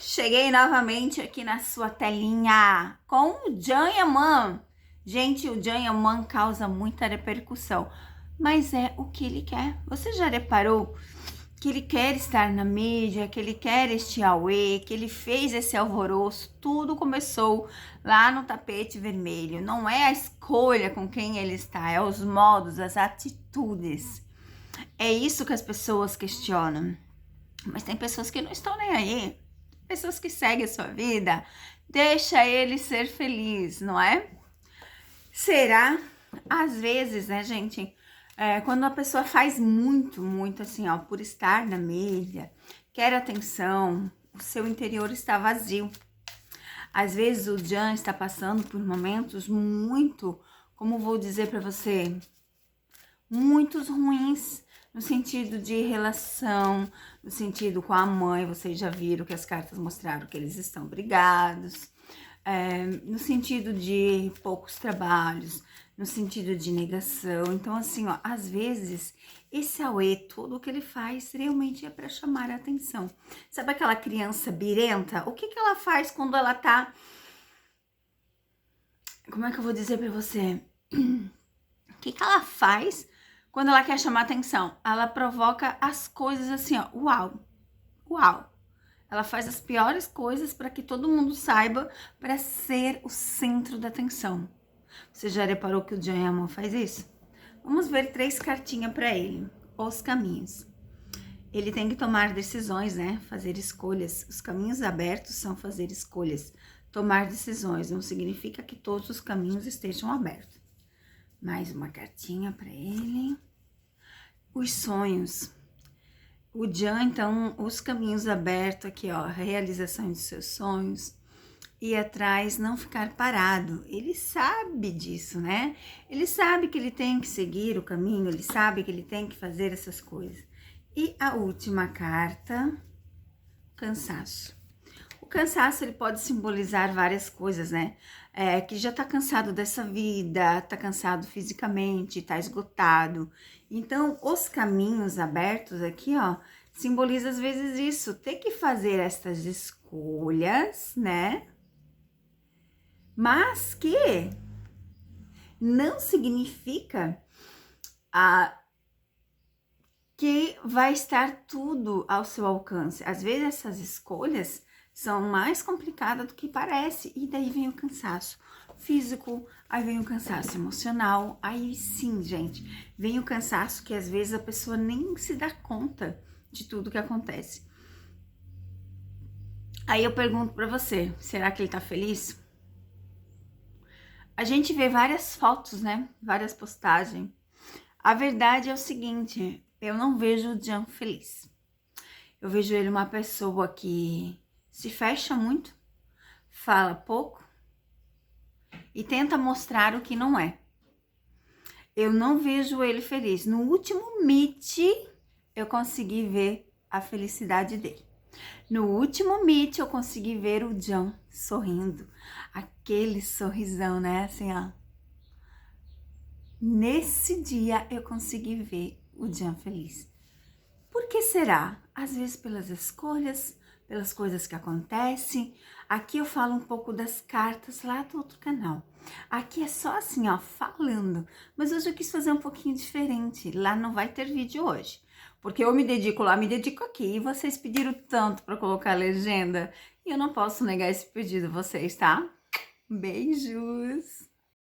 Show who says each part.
Speaker 1: Cheguei novamente aqui na sua telinha com o Janyaman. Gente, o Janyaman causa muita repercussão, mas é o que ele quer. Você já reparou que ele quer estar na mídia, que ele quer este auê, que ele fez esse alvoroço? Tudo começou lá no tapete vermelho. Não é a escolha com quem ele está, é os modos, as atitudes. É isso que as pessoas questionam. Mas tem pessoas que não estão nem aí. Pessoas que seguem a sua vida, deixa ele ser feliz, não é? Será? Às vezes, né, gente, quando a pessoa faz muito assim, ó, por estar na mídia, quer atenção, o seu interior está vazio. Às vezes o Jan está passando por momentos muito, como vou dizer para você, muitos ruins, no sentido de relação, no sentido com a mãe. Vocês já viram que as cartas mostraram que eles estão brigados, no sentido de poucos trabalhos, no sentido de negação. Então, assim, ó, às vezes, esse auê, tudo o que ele faz, realmente é para chamar a atenção. Sabe aquela criança birenta? O que ela faz quando ela tá... Como é que eu vou dizer para você? O que ela faz quando ela quer chamar atenção? Ela provoca as coisas assim, ó, uau, uau. Ela faz as piores coisas para que todo mundo saiba, para ser o centro da atenção. Você já reparou que o Janyaman faz isso? Vamos ver 3 cartinhas para ele. Os caminhos. Ele tem que tomar decisões, né? Fazer escolhas. Os caminhos abertos são fazer escolhas. Tomar decisões não significa que todos os caminhos estejam abertos. Mais uma cartinha para ele. Os sonhos. O Jan, então, os caminhos abertos aqui, ó, realização de seus sonhos, ir atrás, não ficar parado. Ele sabe disso, né? Ele sabe que ele tem que seguir o caminho, ele sabe que ele tem que fazer essas coisas. E a última carta, cansaço. O cansaço, ele pode simbolizar várias coisas, né? Que já tá cansado dessa vida, tá cansado fisicamente, tá esgotado. Então, os caminhos abertos aqui, ó, simboliza às vezes isso, ter que fazer estas escolhas, né? Mas que não significa que vai estar tudo ao seu alcance. Às vezes essas escolhas são mais complicadas do que parece, e daí vem o cansaço físico, aí vem o cansaço emocional, aí sim, gente, vem o cansaço que às vezes a pessoa nem se dá conta de tudo que acontece. Aí eu pergunto pra você, será que ele tá feliz? A gente vê várias fotos, né, várias postagens. A verdade é o seguinte, eu não vejo o Jan feliz. Eu vejo ele uma pessoa que se fecha muito, fala pouco e tenta mostrar o que não é. Eu não vejo ele feliz. No último Meet, eu consegui ver a felicidade dele. No último Meet, eu consegui ver o Jan sorrindo. Aquele sorrisão, né? Assim, ó. Nesse dia, eu consegui ver o Jan feliz. Por que será? Às vezes pelas escolhas, pelas coisas que acontecem. Aqui eu falo um pouco das cartas lá do outro canal. Aqui é só assim, ó, falando. Mas hoje eu quis fazer um pouquinho diferente. Lá não vai ter vídeo hoje. Porque eu me dedico lá, me dedico aqui. E vocês pediram tanto para colocar a legenda. E eu não posso negar esse pedido a vocês, tá? Beijos!